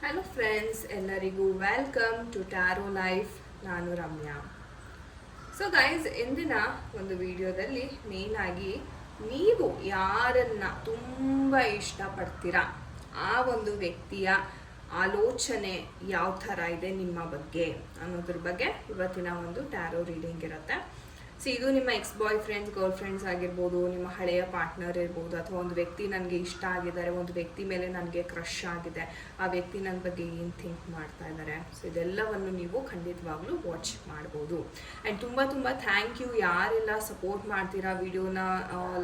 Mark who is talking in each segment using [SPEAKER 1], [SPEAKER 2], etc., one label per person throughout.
[SPEAKER 1] Hello friends, ಎಲ್ಲರಿಗೂ welcome to taro life. ನಾನು Ramya. So guys, ಇಂದಿನ ಒಂದು ವಿಡಿಯೋದಲ್ಲಿ ಮೇನ್ ಆಗಿ ನೀವು ಯಾರನ್ನ ತುಂಬ ಇಷ್ಟಪಡ್ತೀರಾ ಆ ಒಂದು ವ್ಯಕ್ತಿಯ ಆಲೋಚನೆ ಯಾವ ಥರ ಇದೆ ನಿಮ್ಮ ಬಗ್ಗೆ ಅನ್ನೋದ್ರ ಬಗ್ಗೆ ಇವತ್ತಿನ ಒಂದು ಟ್ಯಾರೋ ರೀಡಿಂಗ್ ಇರುತ್ತೆ. ಸೊ ಇದು ನಿಮ್ಮ ex boyfriends, girlfriends ಆಗಿರ್ಬೋದು, ನಿಮ್ಮ ಹಳೆಯ ಪಾರ್ಟ್ನರ್ ಇರ್ಬೋದು, ಅಥವಾ ಒಂದು ವ್ಯಕ್ತಿ ನನಗೆ ಇಷ್ಟ ಆಗಿದ್ದಾರೆ, ಒಂದು ವ್ಯಕ್ತಿ ಮೇಲೆ ನನಗೆ ಕ್ರಶ್ ಆಗಿದೆ, ಆ ವ್ಯಕ್ತಿ ನನ್ನ ಬಗ್ಗೆ ಏನು ಥಿಂಕ್ ಮಾಡ್ತಾ ಇದ್ದಾರೆ. ಸೊ ಇದೆಲ್ಲವನ್ನು ನೀವು ಖಂಡಿತವಾಗ್ಲೂ ವಾಚ್ ಮಾಡ್ಬೋದು. ಆ್ಯಂಡ್ ತುಂಬ ಥ್ಯಾಂಕ್ ಯು ಯಾರೆಲ್ಲ ಸಪೋರ್ಟ್ ಮಾಡ್ತೀರಾ, ವಿಡಿಯೋನ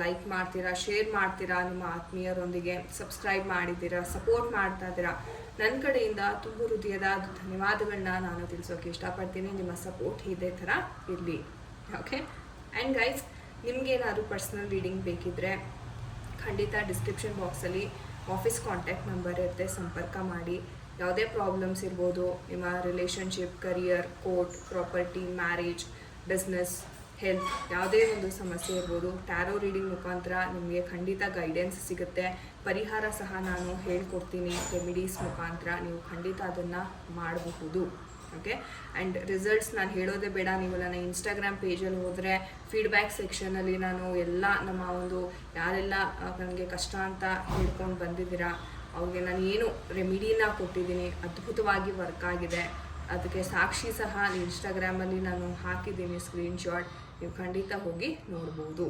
[SPEAKER 1] ಲೈಕ್ ಮಾಡ್ತೀರಾ, ಶೇರ್ ಮಾಡ್ತೀರಾ, ನಿಮ್ಮ ಆತ್ಮೀಯರೊಂದಿಗೆ ಸಬ್ಸ್ಕ್ರೈಬ್ ಮಾಡಿದ್ದೀರಾ, ಸಪೋರ್ಟ್ ಮಾಡ್ತಾ ಇದ್ದೀರಾ. ನನ್ನ ಕಡೆಯಿಂದ ತುಂಬ ಹೃದಯದ ಧನ್ಯವಾದಗಳನ್ನ ನಾನು ತಿಳಿಸೋಕೆ ಇಷ್ಟಪಡ್ತೀನಿ. ನಿಮ್ಮ ಸಪೋರ್ಟ್ ಇದೇ ಥರ ಇರಲಿ. ಓಕೆ. ಆ್ಯಂಡ್ ಗೈಸ್, ನಿಮಗೇನಾದ್ರು ಪರ್ಸ್ನಲ್ ರೀಡಿಂಗ್ ಬೇಕಿದ್ದರೆ ಖಂಡಿತ ಡಿಸ್ಕ್ರಿಪ್ಷನ್ ಬಾಕ್ಸಲ್ಲಿ ಆಫೀಸ್ ಕಾಂಟ್ಯಾಕ್ಟ್ ನಂಬರ್ ಇರುತ್ತೆ, ಸಂಪರ್ಕ ಮಾಡಿ. ಯಾವುದೇ ಪ್ರಾಬ್ಲಮ್ಸ್ ಇರ್ಬೋದು, ನಿಮ್ಮ relationship, career, court, property, marriage, business, health, ಯಾವುದೇ ಒಂದು ಸಮಸ್ಯೆ ಇರ್ಬೋದು, ಟ್ಯಾರೋ ರೀಡಿಂಗ್ ಮುಖಾಂತರ ನಿಮಗೆ ಖಂಡಿತ ಗೈಡೆನ್ಸ್ ಸಿಗುತ್ತೆ. ಪರಿಹಾರ ಸಹ ನಾನು ಹೇಳ್ಕೊಡ್ತೀನಿ ರೆಮಿಡೀಸ್ ಮುಖಾಂತರ. ನೀವು ಖಂಡಿತ ಅದನ್ನು ಮಾಡಬಹುದು. ಓಕೆ. ಆ್ಯಂಡ್ ರಿಸಲ್ಟ್ಸ್ ನಾನು ಹೇಳೋದೇ ಬೇಡ, ನೀವು ನನ್ನ ಇನ್ಸ್ಟಾಗ್ರಾಮ್ ಪೇಜಲ್ಲಿ ಹೋದರೆ ಫೀಡ್ಬ್ಯಾಕ್ ಸೆಕ್ಷನಲ್ಲಿ ನಾನು ಎಲ್ಲ ನಮ್ಮ ಒಂದು ಯಾರೆಲ್ಲ ನನಗೆ ಕಷ್ಟ ಅಂತ ಹೇಳ್ಕೊಂಡು ಬಂದಿದ್ದೀರಾ ಅವ್ರಿಗೆ ನಾನು ಏನು ರೆಮಿಡಿನ ಕೊಟ್ಟಿದ್ದೀನಿ, ಅದ್ಭುತವಾಗಿ ವರ್ಕ್ ಆಗಿದೆ. ಅದಕ್ಕೆ ಸಾಕ್ಷಿ ಸಹ ಇನ್ಸ್ಟಾಗ್ರಾಮಲ್ಲಿ ನಾನು ಹಾಕಿದ್ದೀನಿ ಸ್ಕ್ರೀನ್ಶಾಟ್, ನೀವು ಖಂಡಿತ ಹೋಗಿ ನೋಡ್ಬೋದು.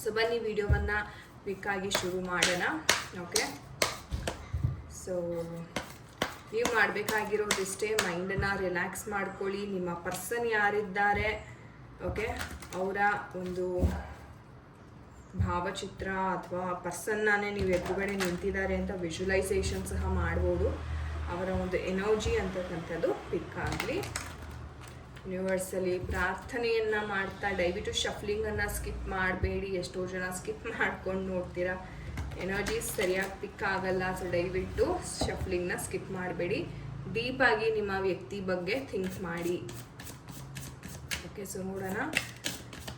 [SPEAKER 1] ಸೊ ಬನ್ನಿ ವಿಡಿಯೋವನ್ನು ಕ್ವಿಕ್ಕಾಗಿ ಶುರು ಮಾಡೋಣ. ಓಕೆ. ಸೊ ನೀವು ಮಾಡಬೇಕಾಗಿರೋದಿಷ್ಟೇ, ಮೈಂಡನ್ನು ರಿಲ್ಯಾಕ್ಸ್ ಮಾಡ್ಕೊಳ್ಳಿ. ನಿಮ್ಮ ಪರ್ಸನ್ ಯಾರಿದ್ದಾರೆ, ಓಕೆ, ಅವರ ಒಂದು ಭಾವಚಿತ್ರ ಅಥವಾ ಪರ್ಸನ್ನಾನೇ ನೀವು ಎದುರುಗಡೆ ನಿಂತಿದ್ದಾರೆ ಅಂತ ವಿಜುವಲೈಸೇಷನ್ ಸಹ ಮಾಡ್ಬೋದು. ಅವರ ಒಂದು ಎನರ್ಜಿ ಅಂತಕ್ಕಂಥದ್ದು ಪಿಕ್ ಆಗಲಿ. ಯೂನಿವರ್ಸಲ್ಲಿ ಪ್ರಾರ್ಥನೆಯನ್ನು ಮಾಡ್ತಾ ದಯವಿಟ್ಟು ಶಫ್ಲಿಂಗನ್ನು ಸ್ಕಿಪ್ ಮಾಡಬೇಡಿ. ಎಷ್ಟೋ ಜನ ಸ್ಕಿಪ್ ಮಾಡ್ಕೊಂಡು ನೋಡ್ತೀರಾ, ಎನರ್ಜೀಸ್ ಸರಿಯಾಗಿ ಪಿಕ್ ಆಗಲ್ಲ. ಸೊ ದಯವಿಟ್ಟು ಶಫ್ಲಿಂಗ್ನ ಸ್ಕಿಪ್ ಮಾಡಬೇಡಿ. ಡೀಪಾಗಿ ನಿಮ್ಮ ವ್ಯಕ್ತಿ ಬಗ್ಗೆ ಥಿಂಕ್ ಮಾಡಿ. ಓಕೆ. ಸೊ ನೋಡೋಣ,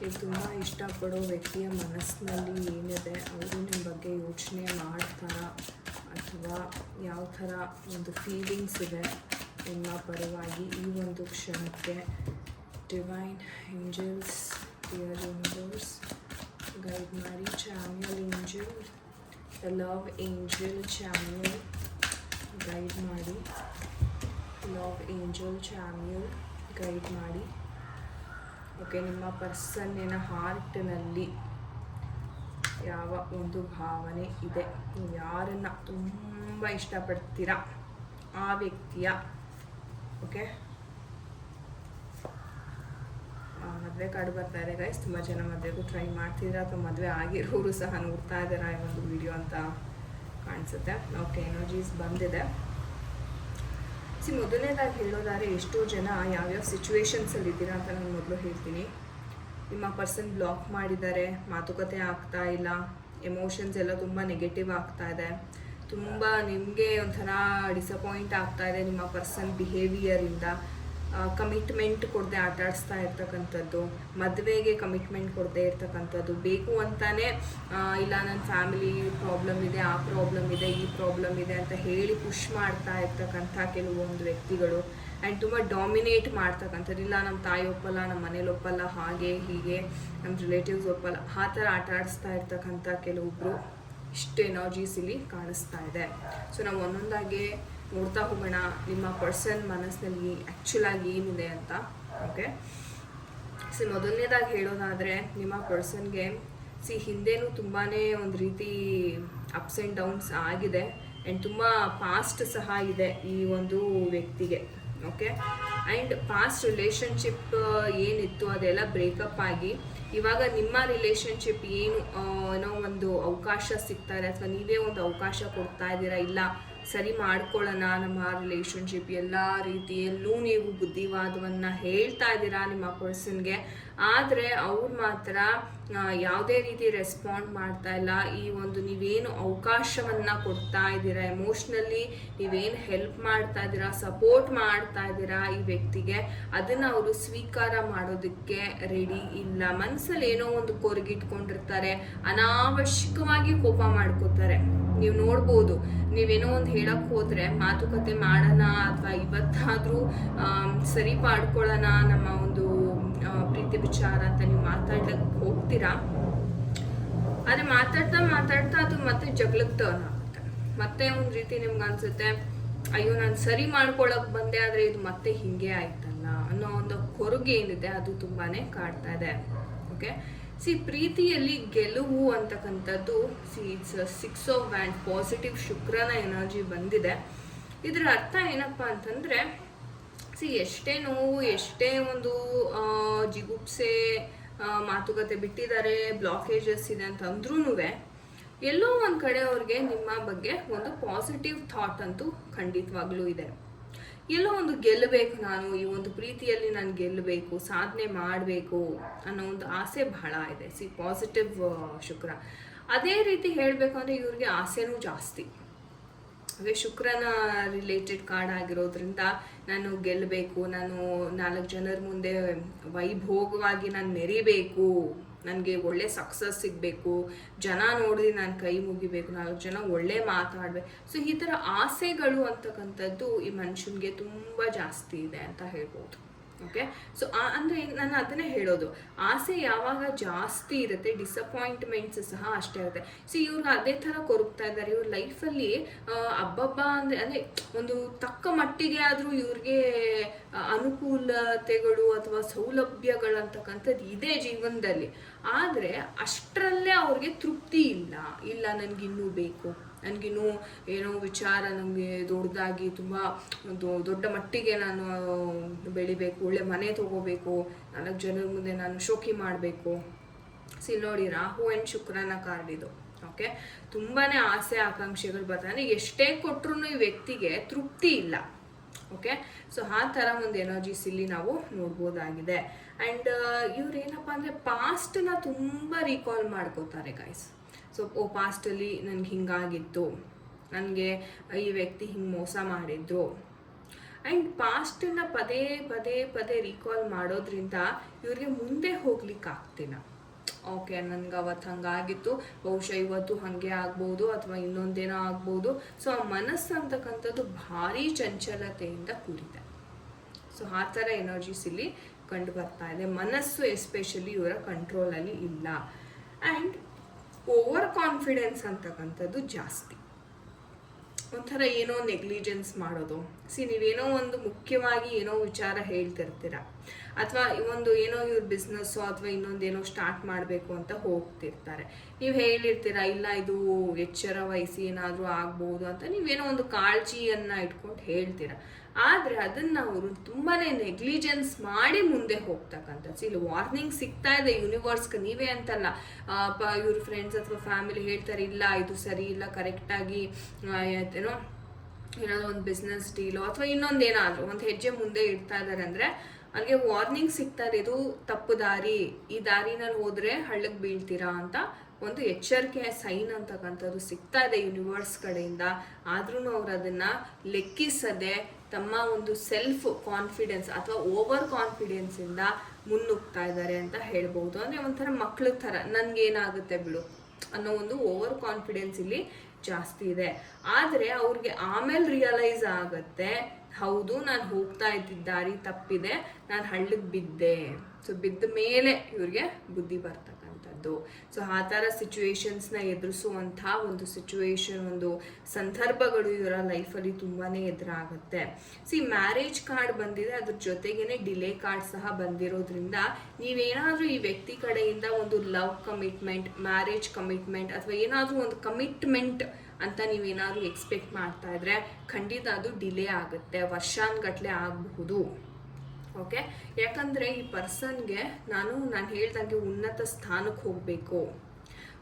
[SPEAKER 1] ಇದು ತುಂಬ ಇಷ್ಟಪಡೋ ವ್ಯಕ್ತಿಯ ಮನಸ್ಸಿನಲ್ಲಿ ಏನಿದೆ, ಅವರು ನಿಮ್ಮ ಬಗ್ಗೆ ಯೋಚನೆ ಮಾಡ್ತಾರಾ ಅಥವಾ ಯಾವ ಥರ ಒಂದು ಫೀಲಿಂಗ್ಸ್ ಇದೆ ನಿಮ್ಮ ಪರವಾಗಿ ಈ ಒಂದು ಕ್ಷಣಕ್ಕೆ. Divine angels, dear universe, guide ಮಾಡಿ. Chamuel angel, the love angel Chamuel, guide ಮಾಡಿ. ಲವ್ ಏಂಜಲ್ ಚಾಮ್ಯಲ್, ಗೈಡ್ ಮಾಡಿ. ಓಕೆ. ನಿಮ್ಮ ಪರ್ಸನ್ನಿನ ಹಾರ್ಟ್ನಲ್ಲಿ ಯಾವ ಒಂದು ಭಾವನೆ ಇದೆ, ನೀವು ಯಾರನ್ನು ತುಂಬ ಇಷ್ಟಪಡ್ತೀರಾ ಆ ವ್ಯಕ್ತಿಯ, ಓಕೆ. ಮದುವೆ ಕಾರ್ಡು ಬರ್ತಾ ಇದೆ ಗೈಸ್. ತುಂಬ ಜನ ಮದುವೆಗೂ ಟ್ರೈ ಮಾಡ್ತಿದ್ದೀರಾ ಅಥವಾ ಮದುವೆ ಆಗಿರೋರು ಸಹ ನೋಡ್ತಾ ಇದ್ದೀರಾ ಈ ಒಂದು ವಿಡಿಯೋ ಅಂತ ಕಾಣಿಸುತ್ತೆ. ಓಕೆ. ಎನರ್ಜೀಸ್ ಬಂದಿದೆ. ಮೊದಲನೇದಾಗಿ ಹೇಳೋದಾದ್ರೆ, ಎಷ್ಟೋ ಜನ ಯಾವ್ಯಾವ ಸಿಚುವೇಶನ್ಸಲ್ಲಿ ಇದ್ದೀರಾ ಅಂತ ನಾನು ಮೊದಲು ಹೇಳ್ತೀನಿ. ನಿಮ್ಮ ಪರ್ಸನ್ ಬ್ಲಾಕ್ ಮಾಡಿದ್ದಾರೆ, ಮಾತುಕತೆ ಆಗ್ತಾ ಇಲ್ಲ, ಎಮೋಷನ್ಸ್ ಎಲ್ಲ ತುಂಬ ನೆಗೆಟಿವ್ ಆಗ್ತಾ ಇದೆ, ತುಂಬ ನಿಮಗೆ ಒಂಥರ ಡಿಸಪಾಯಿಂಟ್ ಆಗ್ತಾ ಇದೆ ನಿಮ್ಮ ಪರ್ಸನ್ ಬಿಹೇವಿಯರಿಂದ. ಕಮಿಟ್ಮೆಂಟ್ ಕೊಡದೆ ಆಟಾಡಿಸ್ತಾ ಇರ್ತಕ್ಕಂಥದ್ದು, ಮದುವೆಗೆ ಕಮಿಟ್ಮೆಂಟ್ ಕೊಡದೆ ಇರ್ತಕ್ಕಂಥದ್ದು, ಬೇಕು ಅಂತಾನೆ ಇಲ್ಲ ನನ್ನ ಫ್ಯಾಮಿಲಿ ಪ್ರಾಬ್ಲಮ್ ಇದೆ, ಆ ಪ್ರಾಬ್ಲಮ್ ಇದೆ, ಈ ಪ್ರಾಬ್ಲಮ್ ಇದೆ ಅಂತ ಹೇಳಿ ಪುಷ್ ಮಾಡ್ತಾ ಇರ್ತಕ್ಕಂಥ ಕೆಲವೊಂದು ವ್ಯಕ್ತಿಗಳು. ಆ್ಯಂಡ್ ತುಂಬ ಡಾಮಿನೇಟ್ ಮಾಡ್ತಕ್ಕಂಥದ್ದು, ಇಲ್ಲ ನಮ್ಮ ತಾಯಿ ಒಪ್ಪಲ್ಲ, ನಮ್ಮ ಮನೇಲಿ ಒಪ್ಪಲ್ಲ, ಹಾಗೆ ಹೀಗೆ ನಮ್ಮ ರಿಲೇಟಿವ್ಸ್ ಒಪ್ಪಲ್ಲ, ಆ ಥರ ಆಟಾಡಿಸ್ತಾ ಇರ್ತಕ್ಕಂಥ ಕೆಲವೊಬ್ಬರು ಇಷ್ಟು ಎನರ್ಜೀಸ್ ಇಲ್ಲಿ ಕಾಣಿಸ್ತಾ ಇದೆ. ಸೊ ನಾವು ಒಂದೊಂದಾಗಿ ನೋಡ್ತಾ ಹೋಗೋಣ ನಿಮ್ಮ ಪರ್ಸನ್ ಮನಸ್ಸಿನಲ್ಲಿ ಆ್ಯಕ್ಚುಲಾಗಿ ಏನಿದೆ ಅಂತ. ಓಕೆ. ಮೊದಲನೇದಾಗಿ ಹೇಳೋದಾದರೆ, ನಿಮ್ಮ ಪರ್ಸನ್ಗೆ ಹಿಂದೆನೂ ತುಂಬಾ ಒಂದು ರೀತಿ ಅಪ್ಸ್ ಆ್ಯಂಡ್ ಡೌನ್ಸ್ ಆಗಿದೆ. ಆ್ಯಂಡ್ ತುಂಬ ಪಾಸ್ಟ್ ಸಹ ಇದೆ ಈ ಒಂದು ವ್ಯಕ್ತಿಗೆ. ಓಕೆ. ಆ್ಯಂಡ್ ಪಾಸ್ಟ್ ರಿಲೇಷನ್ಶಿಪ್ ಏನಿತ್ತು ಅದೆಲ್ಲ ಬ್ರೇಕಪ್ ಆಗಿ ಇವಾಗ ನಿಮ್ಮ ರಿಲೇಷನ್ಶಿಪ್ ಏನೋ ಒಂದು ಅವಕಾಶ ಸಿಗ್ತಾ ಇದೆ, ಅಥವಾ ನೀವೇ ಒಂದು ಅವಕಾಶ ಕೊಡ್ತಾ ಇದ್ದೀರಾ, ಇಲ್ಲ ಸರಿ ಮಾಡ್ಕೊಳ್ಳೋಣ ನಮ್ಮ ರಿಲೇಷನ್ಶಿಪ್, ಎಲ್ಲ ರೀತಿಯಲ್ಲೂ ನೀವು ಬುದ್ಧಿವಾದವನ್ನು ಹೇಳ್ತಾ ಇದ್ದೀರಾ ನಿಮ್ಮ ಪರ್ಸನ್ಗೆ. ಆದರೆ ಅವ್ರು ಮಾತ್ರ ಯಾವುದೇ ರೀತಿ ರೆಸ್ಪಾಂಡ್ ಮಾಡ್ತಾ ಇಲ್ಲ. ಈ ಒಂದು ನೀವೇನು ಅವಕಾಶವನ್ನು ಕೊಡ್ತಾ ಇದ್ದೀರಾ, ಎಮೋಷ್ನಲಿ ನೀವೇನು ಹೆಲ್ಪ್ ಮಾಡ್ತಾ ಇದ್ದೀರಾ, ಸಪೋರ್ಟ್ ಮಾಡ್ತಾ ಇದ್ದೀರಾ ಈ ವ್ಯಕ್ತಿಗೆ, ಅದನ್ನು ಅವರು ಸ್ವೀಕಾರ ಮಾಡೋದಕ್ಕೆ ರೆಡಿ ಇಲ್ಲ. ಮನಸ್ಸಲ್ಲಿ ಏನೋ ಒಂದು ಕೊರಗಿಟ್ಕೊಂಡಿರ್ತಾರೆ, ಅನಾವಶ್ಯಕವಾಗಿ ಕೋಪ ಮಾಡ್ಕೋತಾರೆ. ನೀವು ನೋಡ್ಬೋದು, ನೀವೇನೋ ಒಂದು ಹೇಳಕ್ ಹೋದ್ರೆ ಮಾತುಕತೆ ಮಾಡೋಣ ಅಥವಾ ಇವತ್ತಾದ್ರೂ ಸರಿ ಮಾಡ್ಕೊಳ್ಳೋಣ ನಮ್ಮ ಒಂದು ಪ್ರೀತಿ ವಿಚಾರ ಅಂತ ನೀವು ಮಾತಾಡಕ್ ಹೋಗ್ತೀರಾ. ಆದ್ರೆ ಮಾತಾಡ್ತಾ ಅದು ಮತ್ತೆ ಜಗಳಕ್ಕೆ ಟರ್ನ್ ಆಗುತ್ತೆ. ಮತ್ತೆ ಒಂದ್ ರೀತಿ ನಿಮ್ಗೆ ಅನ್ಸುತ್ತೆ, ಅಯ್ಯೋ ನಾನು ಸರಿ ಮಾಡ್ಕೊಳಕ್ ಬಂದೆ ಆದ್ರೆ ಇದು ಮತ್ತೆ ಹಿಂಗೆ ಆಯ್ತಲ್ಲ ಅನ್ನೋ ಒಂದು ಕೊರಗೆ ಏನಿದೆ ಅದು ತುಂಬಾನೇ ಕಾಡ್ತಾ ಇದೆ. ಓಕೆ, ಪ್ರೀತಿಯಲ್ಲಿ ಗೆಲುವು ಅಂತಕ್ಕಂಥದ್ದು ಇಟ್ಸ್ 6 of Wands, ಪಾಸಿಟಿವ್ ಶುಕ್ರನ ಎನರ್ಜಿ ಬಂದಿದೆ. ಇದರ ಅರ್ಥ ಏನಪ್ಪಾ ಅಂತಂದ್ರೆ, ಎಷ್ಟೇ ನೋವು, ಎಷ್ಟೇ ಒಂದು ಜಿಗುಪ್ಸೆ, ಮಾತುಕತೆ ಬಿಟ್ಟಿದ್ದಾರೆ, ಬ್ಲಾಕೇಜಸ್ ಇದೆ ಅಂತ ಅಂದ್ರೂ ಎಲ್ಲೋ ಒಂದ್ ಕಡೆ ಅವ್ರಿಗೆ ನಿಮ್ಮ ಬಗ್ಗೆ ಒಂದು ಪಾಸಿಟಿವ್ ಥಾಟ್ ಅಂತೂ ಖಂಡಿತವಾಗ್ಲೂ ಇದೆ. ಎಲ್ಲೋ ಒಂದು ಗೆಲ್ಲಬೇಕು, ನಾನು ಈ ಒಂದು ಪ್ರೀತಿಯಲ್ಲಿ ನಾನು ಗೆಲ್ಲಬೇಕು, ಸಾಧನೆ ಮಾಡಬೇಕು ಅನ್ನೋ ಒಂದು ಆಸೆ ಬಹಳ ಇದೆ. ಪಾಸಿಟಿವ್ ಶುಕ್ರ. ಅದೇ ರೀತಿ ಹೇಳಬೇಕು ಅಂದರೆ ಇವ್ರಿಗೆ ಆಸೆನೂ ಜಾಸ್ತಿ. ಅದೇ ಶುಕ್ರನ ರಿಲೇಟೆಡ್ ಕಾರ್ಡ್ ಆಗಿರೋದ್ರಿಂದ ನಾನು ಗೆಲ್ಲಬೇಕು, ನಾನು 4 ಜನರ ಮುಂದೆ ವೈಭೋಗವಾಗಿ ನಾನು ಮೆರಿಬೇಕು, ನನಗೆ ಒಳ್ಳೆ ಸಕ್ಸಸ್ ಸಿಗಬೇಕು, ಜನ ನೋಡಿ ನಾನು ಕೈ ಮುಗಿಬೇಕು, 4 ಜನ ಒಳ್ಳೆ ಮಾತಾಡಬೇಕು. ಈ ಥರ ಆಸೆಗಳು ಅಂತಕ್ಕಂಥದ್ದು ಈ ಮನುಷ್ಯನಿಗೆ ತುಂಬ ಜಾಸ್ತಿ ಇದೆ ಅಂತ ಹೇಳ್ಬೋದು. ಓಕೆ, ಅಂದರೆ ನಾನು ಅದನ್ನೇ ಹೇಳೋದು, ಆಸೆ ಯಾವಾಗ ಜಾಸ್ತಿ ಇರುತ್ತೆ ಡಿಸಪಾಯಿಂಟ್ಮೆಂಟ್ಸ್ ಸಹ ಅಷ್ಟೇ ಇರುತ್ತೆ. ಇವ್ರಿಗೆ ಅದೇ ಥರ ಕೊರಗ್ತಾ ಇದ್ದಾರೆ. ಇವ್ರ ಲೈಫಲ್ಲಿ ಹಬ್ಬ ಅಂದರೆ ಒಂದು ತಕ್ಕ ಮಟ್ಟಿಗೆ ಆದರೂ ಇವ್ರಿಗೆ ಅನುಕೂಲತೆಗಳು ಅಥವಾ ಸೌಲಭ್ಯಗಳು ಅಂತಕ್ಕಂಥದ್ದು ಇದೆ ಜೀವನದಲ್ಲಿ. ಆದರೆ ಅಷ್ಟರಲ್ಲೇ ಅವ್ರಿಗೆ ತೃಪ್ತಿ ಇಲ್ಲ ನನಗಿನ್ನೂ ಬೇಕು, ನನಗಿನ್ನೂ ಏನೋ ವಿಚಾರ ನನಗೆ ದೊಡ್ಡದಾಗಿ ತುಂಬ ದೊಡ್ಡ ಮಟ್ಟಿಗೆ ನಾನು ಬೆಳಿಬೇಕು, ಒಳ್ಳೆ ಮನೆ ತಗೋಬೇಕು, 4 ಜನರ ಮುಂದೆ ನಾನು ಶೋಕಿ ಮಾಡಬೇಕು. ನೋಡಿ, ರಾಹು ಆ್ಯಂಡ್ ಶುಕ್ರನ ಕಾರ್ಡ್ ಇದು. ಓಕೆ, ತುಂಬಾ ಆಸೆ ಆಕಾಂಕ್ಷೆಗಳು ಬರ್ತಾನೆ, ಎಷ್ಟೇ ಕೊಟ್ಟರು ಈ ವ್ಯಕ್ತಿಗೆ ತೃಪ್ತಿ ಇಲ್ಲ. ಓಕೆ, ಆ ಥರ ಒಂದು ಎನರ್ಜೀಸ್ ಇಲ್ಲಿ ನಾವು ನೋಡ್ಬೋದಾಗಿದೆ. ಆ್ಯಂಡ್ ಇವ್ರು ಏನಪ್ಪ ಅಂದರೆ ಪಾಸ್ಟ್ನ ತುಂಬ ರೀಕಾಲ್ ಮಾಡ್ಕೋತಾರೆ ಗೈಸ್. ಪಾಸ್ಟಲ್ಲಿ ನನಗೆ ಹಿಂಗಾಗಿತ್ತು, ನನಗೆ ಈ ವ್ಯಕ್ತಿ ಹಿಂಗೆ ಮೋಸ ಮಾಡಿದ್ರು. ಆ್ಯಂಡ್ ಪಾಸ್ಟನ್ನು ಪದೇ ಪದೇ ಪದೇ ರೀಕಾಲ್ ಮಾಡೋದ್ರಿಂದ ಇವ್ರಿಗೆ ಮುಂದೆ ಹೋಗ್ಲಿಕ್ಕೆ ಆಗ್ತಿಲ್ಲ. ಓಕೆ, ನನಗೆ ಅವತ್ತು ಹಂಗಾಗಿತ್ತು, ಬಹುಶಃ ಇವತ್ತು ಹಾಗೆ ಆಗ್ಬೋದು ಅಥವಾ ಇನ್ನೊಂದೇನೋ ಆಗ್ಬೋದು. ಆ ಮನಸ್ಸು ಅಂತಕ್ಕಂಥದ್ದು ಭಾರಿ ಚಂಚಲತೆಯಿಂದ ಕೂಡಿದೆ. ಆ ಥರ ಎನರ್ಜೀಸ್ ಇಲ್ಲಿ ಕಂಡು ಬರ್ತಾ ಇದೆ. ಮನಸ್ಸು ಎಸ್ಪೆಷಲಿ ಇವರ ಕಂಟ್ರೋಲಲ್ಲಿ ಇಲ್ಲ. ಆ್ಯಂಡ್ ಓವರ್ ಕಾನ್ಫಿಡೆನ್ಸ್ ಅಂತಕ್ಕಂಥದ್ದು ಜಾಸ್ತಿ. ಒಂಥರ ಏನೋ ನೆಗ್ಲಿಜೆನ್ಸ್ ಮಾಡೋದು. ನೀವೇನೋ ಒಂದು ಮುಖ್ಯವಾಗಿ ಏನೋ ವಿಚಾರ ಹೇಳ್ತಿರ್ತೀರ, ಅಥವಾ ಒಂದು ಏನೋ ಇವ್ರ ಬಿಸ್ನೆಸ್ಸು ಅಥವಾ ಇನ್ನೊಂದೇನೋ ಸ್ಟಾರ್ಟ್ ಮಾಡಬೇಕು ಅಂತ ಹೋಗ್ತಿರ್ತಾರೆ. ನೀವು ಹೇಳಿರ್ತೀರ, ಇಲ್ಲ ಇದು ಎಚ್ಚರ ವಹಿಸಿ ಏನಾದರೂ ಆಗ್ಬೋದು ಅಂತ ನೀವೇನೋ ಒಂದು ಕಾಳಜಿಯನ್ನು ಇಟ್ಕೊಂಡು ಹೇಳ್ತೀರ. ಆದರೆ ಅದನ್ನು ಅವರು ತುಂಬಾ ನೆಗ್ಲಿಜೆನ್ಸ್ ಮಾಡಿ ಮುಂದೆ ಹೋಗ್ತಕ್ಕಂಥದ್ದು. ಇಲ್ಲಿ ವಾರ್ನಿಂಗ್ ಸಿಗ್ತಾ ಇದೆ ಯೂನಿವರ್ಸ್ಗೆ, ನೀವೇ ಅಂತಲ್ಲ, ಇವ್ರ ಫ್ರೆಂಡ್ಸ್ ಅಥವಾ ಫ್ಯಾಮಿಲಿ ಹೇಳ್ತಾರೆ, ಇಲ್ಲ ಇದು ಸರಿ ಇಲ್ಲ, ಕರೆಕ್ಟಾಗಿ ಏನೋ ಏನಾದರೂ ಒಂದು ಬಿಸ್ನೆಸ್ ಡೀಲೋ ಅಥವಾ ಇನ್ನೊಂದೇನಾದರೂ ಒಂದು ಹೆಜ್ಜೆ ಮುಂದೆ ಇಡ್ತಾ ಇದ್ದಾರೆ ಅಂದರೆ ಅಲ್ಲಿಗೆ ವಾರ್ನಿಂಗ್ ಸಿಗ್ತಾ ಇದೆ, ಇದು ತಪ್ಪು ದಾರಿ, ಈ ದಾರಿನಲ್ಲಿ ಹೋದರೆ ಹಳ್ಳಕ್ಕೆ ಬೀಳ್ತೀರಾ ಅಂತ ಒಂದು ಎಚ್ಚರಿಕೆ ಸೈನ್ ಅಂತಕ್ಕಂಥದ್ದು ಸಿಗ್ತಾ ಇದೆ ಯೂನಿವರ್ಸ್ ಕಡೆಯಿಂದ. ಆದ್ರೂ ಅವ್ರು ಅದನ್ನು ಲೆಕ್ಕಿಸದೆ ತಮ್ಮ ಒಂದು ಸೆಲ್ಫ್ ಕಾನ್ಫಿಡೆನ್ಸ್ ಅಥವಾ ಓವರ್ ಕಾನ್ಫಿಡೆನ್ಸಿಂದ ಮುನ್ನುಗ್ತಾ ಇದ್ದಾರೆ ಅಂತ ಹೇಳ್ಬೋದು. ಅಂದರೆ ಒಂಥರ ಮಕ್ಳ ಥರ ನನಗೇನಾಗುತ್ತೆ ಬಿಡು ಅನ್ನೋ ಒಂದು ಓವರ್ ಕಾನ್ಫಿಡೆನ್ಸ್ ಇಲ್ಲಿ ಜಾಸ್ತಿ ಇದೆ. ಆದರೆ ಅವ್ರಿಗೆ ಆಮೇಲೆ ರಿಯಲೈಸ್ ಆಗುತ್ತೆ, ಹೌದು ನಾನು ಹೋಗ್ತಾ ಇದ್ದಿದ್ದ ದಾರಿ ತಪ್ಪಿದೆ, ನಾನು ಹಳ್ಳಕ್ಕೆ ಬಿದ್ದೆ. ಬಿದ್ದ ಮೇಲೆ ಇವ್ರಿಗೆ ಬುದ್ಧಿ ಬರ್ತಕ್ಕಂಥದ್ದು. ಆ ಥರ ಸಿಚುವೇಶನ್ಸ್ನ ಎದುರಿಸುವಂಥ ಒಂದು ಒಂದು ಸಂದರ್ಭಗಳು ಇವರ ಲೈಫಲ್ಲಿ ತುಂಬಾ ಎದುರಾಗುತ್ತೆ. ಮ್ಯಾರೇಜ್ ಕಾರ್ಡ್ ಬಂದಿದೆ, ಅದ್ರ ಜೊತೆಗೇನೆ ಡಿಲೇ ಕಾರ್ಡ್ ಸಹ ಬಂದಿರೋದ್ರಿಂದ ನೀವೇನಾದರೂ ಈ ವ್ಯಕ್ತಿ ಕಡೆಯಿಂದ ಒಂದು ಲವ್ ಕಮಿಟ್ಮೆಂಟ್, ಮ್ಯಾರೇಜ್ ಕಮಿಟ್ಮೆಂಟ್ ಅಥವಾ ಏನಾದರೂ ಒಂದು ಕಮಿಟ್ಮೆಂಟ್ ಅಂತ ನೀವೇನಾದರೂ ಎಕ್ಸ್ಪೆಕ್ಟ್ ಮಾಡ್ತಾ ಇದ್ರೆ ಖಂಡಿತ ಅದು ಡಿಲೇ ಆಗುತ್ತೆ, ವರ್ಷಾನುಗಟ್ಲೆ ಆಗಬಹುದು. ಓಕೆ, ಯಾಕಂದರೆ ಈ ಪರ್ಸನ್ಗೆ ನಾನು ಹೇಳ್ದಂಗೆ ಉನ್ನತ ಸ್ಥಾನಕ್ಕೆ ಹೋಗಬೇಕು.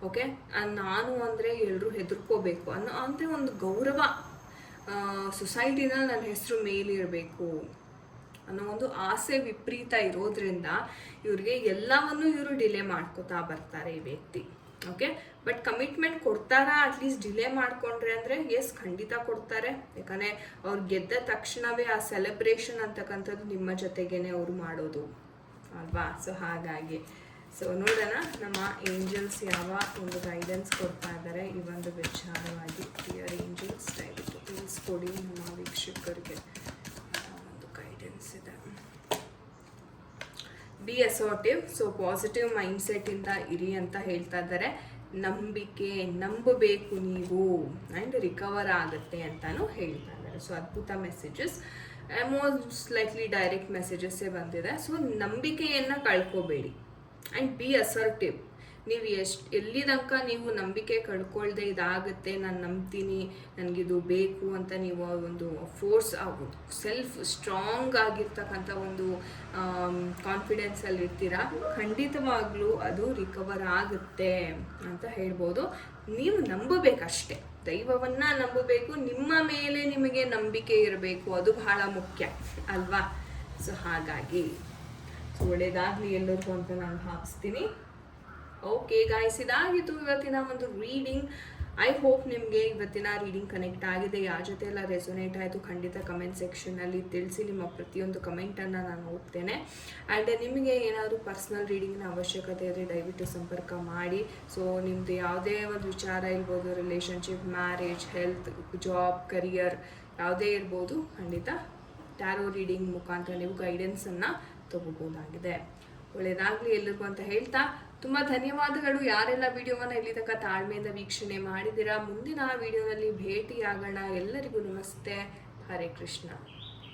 [SPEAKER 1] ಓಕೆ, ನಾನು ಅಂದರೆ ಎಲ್ಲರೂ ಹೆದರ್ಕೋಬೇಕು ಅಂದರೆ ಒಂದು ಗೌರವ, ಸೊಸೈಟಿನಲ್ಲಿ ನನ್ನ ಹೆಸರು ಮೇಲಿರಬೇಕು ಅನ್ನೋ ಒಂದು ಆಸೆ ವಿಪರೀತ ಇರೋದ್ರಿಂದ ಇವ್ರಿಗೆ ಎಲ್ಲವನ್ನು ಇವರು ಡಿಲೇ ಮಾಡ್ಕೋತಾ ಬರ್ತಾರೆ ಈ ವ್ಯಕ್ತಿ. ಓಕೆ, ಬಟ್ ಕಮಿಟ್ಮೆಂಟ್ ಕೊಡ್ತಾರಾ? ಅಟ್ಲೀಸ್ಟ್ ಡಿಲೇ ಮಾಡ್ಕೊಂಡ್ರೆ ಅಂದರೆ ಎಸ್, ಖಂಡಿತ ಕೊಡ್ತಾರೆ. ಯಾಕಂದರೆ ಅವ್ರು ಗೆದ್ದ ತಕ್ಷಣವೇ ಆ ಸೆಲೆಬ್ರೇಷನ್ ಅಂತಕ್ಕಂಥದ್ದು ನಿಮ್ಮ ಜೊತೆಗೇನೆ ಅವರು ಮಾಡೋದು ಅಲ್ವಾ. ಸೊ ಹಾಗಾಗಿ ಸೊ ನೋಡೋಣ ನಮ್ಮ ಏಂಜಲ್ಸ್ ಯಾವ ಒಂದು ಗೈಡೆನ್ಸ್ ಕೊಡ್ತಾ ಇದ್ದಾರೆ ಈ ಒಂದು ವಿಚಾರವಾಗಿ. ಕ್ಲಿಯರ್ ಏಂಜಲ್ಸ್ ದಯವಿಟ್ಟು ತಿಳಿಸ್ಕೊಡಿ ನಮ್ಮ ವೀಕ್ಷಕರಿಗೆ ಒಂದು ಗೈಡೆನ್ಸ್ ಇದೆ. ಬಿ ಅಸರ್ಟಿವ್, ಸೊ ಪಾಸಿಟಿವ್ ಮೈಂಡ್ಸೆಟ್ಟಿಂದ ಇರಿ ಅಂತ ಹೇಳ್ತಾ ಇದ್ದಾರೆ. ನಂಬಬೇಕು ನೀವು ಆ್ಯಂಡ್ ರಿಕವರ್ ಆಗುತ್ತೆ ಅಂತಾನು ಹೇಳ್ತಾ ಇದ್ದಾರೆ. ಸೊ ಅದ್ಭುತ ಮೆಸೇಜಸ್, ಮೋಸ್ಟ್ ಲೈಕ್ಲಿ ಡೈರೆಕ್ಟ್ ಮೆಸೇಜಸ್ಸೇ ಬಂದಿದೆ. ಸೊ ನಂಬಿಕೆಯನ್ನು ಕಳ್ಕೋಬೇಡಿ ಆ್ಯಂಡ್ ಬಿ ಅಸರ್ಟಿವ್. ನೀವು ಎಲ್ಲಿ ತನಕ ನೀವು ನಂಬಿಕೆ ಕಳ್ಕೊಳ್ದೆ ಇದಾಗುತ್ತೆ, ನಾನು ನಂಬ್ತೀನಿ, ನನಗಿದು ಬೇಕು ಅಂತ ನೀವು ಒಂದು ಫೋರ್ಸ್ ಆಗೋದು, ಸೆಲ್ಫ್ ಸ್ಟ್ರಾಂಗ್ ಆಗಿರ್ತಕ್ಕಂಥ ಒಂದು ಕಾನ್ಫಿಡೆನ್ಸಲ್ಲಿ ಇರ್ತೀರಾ, ಖಂಡಿತವಾಗ್ಲೂ ಅದು ರಿಕವರ್ ಆಗುತ್ತೆ ಅಂತ ಹೇಳ್ಬೋದು. ನೀವು ನಂಬಬೇಕಷ್ಟೆ, ದೈವವನ್ನು ನಂಬಬೇಕು, ನಿಮ್ಮ ಮೇಲೆ ನಿಮಗೆ ನಂಬಿಕೆ ಇರಬೇಕು, ಅದು ಬಹಳ ಮುಖ್ಯ ಅಲ್ವಾ. ಸೊ ಹಾಗಾಗಿ ಒಳ್ಳೆಯದಾಗಲಿ ಎಲ್ಲರಿಗೂ ಅಂತ ನಾನು ಭಾವಿಸ್ತೀನಿ. ಓಕೆ ಗಾಯ್ಸ್, ಇದಾಗಿತ್ತು ಇವತ್ತಿನ ಒಂದು ರೀಡಿಂಗ್. ಐ ಹೋಪ್ ನಿಮಗೆ ಇವತ್ತಿನ ರೀಡಿಂಗ್ ಕನೆಕ್ಟ್ ಆಗಿದೆ, ಯಾರ ಜೊತೆ ಎಲ್ಲ ರೆಸೊನೇಟ್ ಆಯಿತು ಖಂಡಿತ ಕಮೆಂಟ್ ಸೆಕ್ಷನಲ್ಲಿ ತಿಳಿಸಿ. ನಿಮ್ಮ ಪ್ರತಿಯೊಂದು ಕಮೆಂಟನ್ನು ನಾನು ಓದ್ತೇನೆ. ಆ್ಯಂಡ್ ನಿಮಗೆ ಏನಾದರೂ ಪರ್ಸ್ನಲ್ ರೀಡಿಂಗಿನ ಅವಶ್ಯಕತೆ ಇದ್ದರೆ ದಯವಿಟ್ಟು ಸಂಪರ್ಕ ಮಾಡಿ. ಸೊ ನಿಮ್ಮದು ಯಾವುದೇ ಒಂದು ವಿಚಾರ ಇರ್ಬೋದು, relationship, marriage, health, job, career ಯಾವುದೇ ಇರ್ಬೋದು, ಖಂಡಿತ ಟ್ಯಾರೋ ರೀಡಿಂಗ್ ಮುಖಾಂತರ ನೀವು ಗೈಡೆನ್ಸನ್ನು ತಗೋಬೋದಾಗಿದೆ. ಒಳ್ಳೆಯದಾಗಲಿ ಎಲ್ಲರಿಗೂ ಅಂತ ಹೇಳ್ತಾ ತುಂಬ ಧನ್ಯವಾದಗಳು ಯಾರೆಲ್ಲ ವಿಡಿಯೋವನ್ನು ಇಲ್ಲಿ ತನಕ ತಾಳ್ಮೆಯಿಂದ ವೀಕ್ಷಣೆ ಮಾಡಿದ್ದೀರಾ. ಮುಂದಿನ ವಿಡಿಯೋನಲ್ಲಿ ಭೇಟಿಯಾಗೋಣ. ಎಲ್ಲರಿಗೂ ನಮಸ್ತೆ. ಹರೇ ಕೃಷ್ಣ.